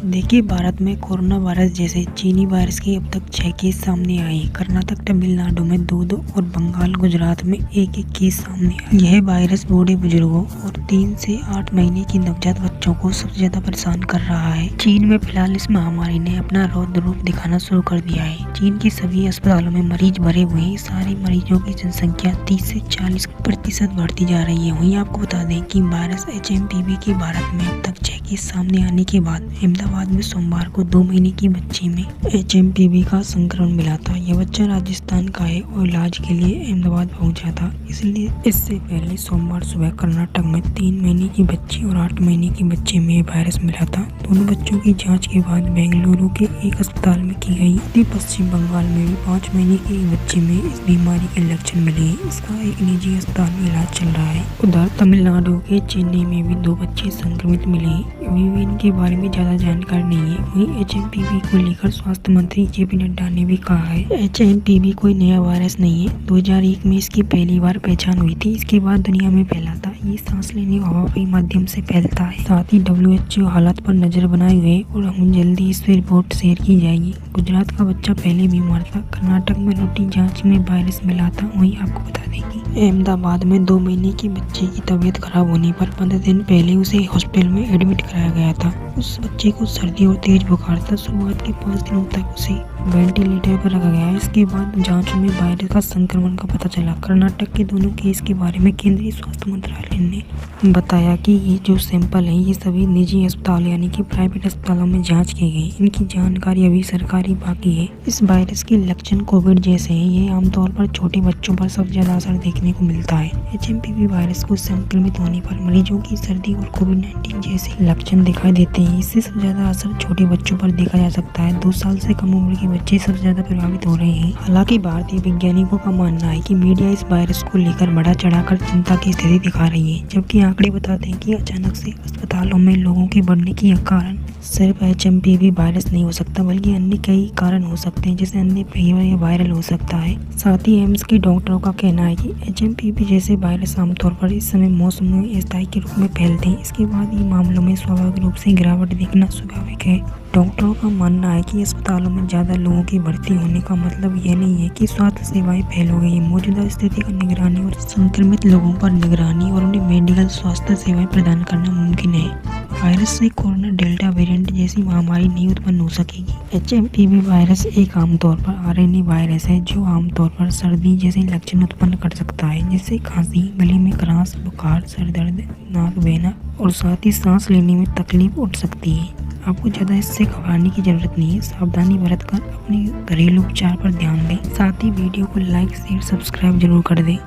देखिए, भारत में corona virus जैसे चीनी वायरस के अब तक 6 केस सामने आए। कर्नाटक, तमिलनाडु में 2-2 और बंगाल, गुजरात में 1-1 केस सामने आए। यह वायरस बूढ़े बुजुर्गों और 3 से 8 महीने की नवजात बच्चों को सबसे ज्यादा परेशान कर रहा है। चीन में फिलहाल इस महामारी ने अपना रौद्र रूप दिखाना शुरू कर दिया है। चीन के सभी अस्पतालों में मरीज भरे हुए हैं। सारे मरीजों की जनसंख्या 30 से 40% बढ़ती जा रही है। वहीं आपको बता दें कि वायरस HMPV के भारत में अब तक 6 केस सामने आने के बाद अहमदाबाद में सोमवार को 2 महीने की बच्ची में HMPV का संक्रमण मिला था। यह बच्चा राजस्थान का है और इलाज के लिए अहमदाबाद पहुंचा था। इसलिए इससे पहले सोमवार सुबह कर्नाटक में 3 महीने की बच्ची और 8 महीने की बच्चे में वायरस मिला था। दोनों बच्चों की जांच के बाद बेंगलुरु के एक अस्पताल में की गई। पश्चिम बंगाल में भी 5 महीने की बच्ची में इस बीमारी के लक्षण मिले। इसका एक निजी अस्पताल में इलाज चल रहा है। उधर तमिलनाडु के चेन्नई में भी 2 बच्चे संक्रमित मिले। अभी भी इनके बारे में ज्यादा जानकारी नहीं है। वहीं HMPV को लेकर स्वास्थ्य मंत्री JP नड्डा ने भी कहा है, HMPV कोई नया वायरस नहीं है। 2001 में इसकी पहली बार पहचान हुई थी। इसके बाद दुनिया में फैला था। ये सांस लेने और हवा के माध्यम से फैलता है। साथ ही WHO हालात पर नजर बनाए हुए और हम जल्दी इस पर रिपोर्ट शेयर की जाएगी। गुजरात का बच्चा पहले बीमार था। कर्नाटक में रूटीन जांच में वायरस मिला था। वहीं आपको बता दें कि अहमदाबाद में 2 महीने की बच्चे की तबीयत खराब होने पर 15 दिन पहले उसे हॉस्पिटल में एडमिट कराया गया था। उस बच्चे को सर्दी और तेज बुखार था। शुरुआत के 5 दिनों तक उसे वेंटिलेटर पर रखा गया। इसके बाद जांच में वायरस का संक्रमण का पता चला। कर्नाटक के दोनों केस के बारे में केंद्रीय स्वास्थ्य मंत्रालय ने बताया कि ये जो सैंपल है ये सभी निजी अस्पताल यानी कि प्राइवेट अस्पतालों में जांच की गई। इनकी जानकारी अभी सरकारी बाकी है। इस वायरस के लक्षण कोविड जैसे हैं। ये आमतौर पर छोटे बच्चों पर सबसे ज्यादा असर देखने को मिलता है। HMPV वायरस को संक्रमित होने पर मरीजों की सर्दी और COVID-19 जैसे लक्षण दिखाई देते हैं। इससे सबसे ज्यादा असर छोटे बच्चों पर देखा जा सकता है। 2 साल से कम उम्र के बच्चे सबसे ज्यादा प्रभावित हो रहे हैं। हालांकि भारतीय वैज्ञानिकों का मानना है कि मीडिया इस वायरस को लेकर बढ़ा चढ़ाकर चिंता की स्थिति दिखा रही है, जबकि आंकड़े बताते हैं कि अचानक से अस्पतालों में लोगों के बढ़ने की कारण सिर्फ HMPV वायरस नहीं हो सकता, बल्कि अन्य कई कारण हो सकते हैं, जैसे अन्य फीवर या वायरल हो सकता है। साथ ही एम्स के डॉक्टरों का कहना है कि HMPV जैसे वायरस आमतौर पर इस समय मौसम में स्थायी के रूप में फैलते हैं। इसके बाद ये मामलों में स्वाभाविक रूप से गिरावट देखना स्वाभाविक है। डॉक्टरों का मानना है कि अस्पतालों में ज्यादा लोगों की भर्ती होने का मतलब यह नहीं है कि स्वास्थ्य सेवाएं फेल हो गई है। मौजूदा स्थिति का निगरानी और संक्रमित लोगों पर निगरानी और उन्हें मेडिकल स्वास्थ्य सेवाएं प्रदान करना मुमकिन है। वायरस से कोरोना डेल्टा वेरिएंट जैसी महामारी नहीं उत्पन्न हो सकेगी। HMPV वायरस एक आमतौर पर RNA वायरस है जो आमतौर पर सर्दी जैसे लक्षण उत्पन्न कर सकता है, जैसे खांसी, गले में खराश, बुखार, सर दर्द, नाक बहना और साथ ही सांस लेने में तकलीफ उठ सकती है। आपको ज्यादा इससे घबराने की जरूरत नहीं है। सावधानी बरतकर अपने घरेलू उपचार पर ध्यान दें। साथ ही वीडियो को लाइक, शेयर, सब्सक्राइब जरूर कर दें।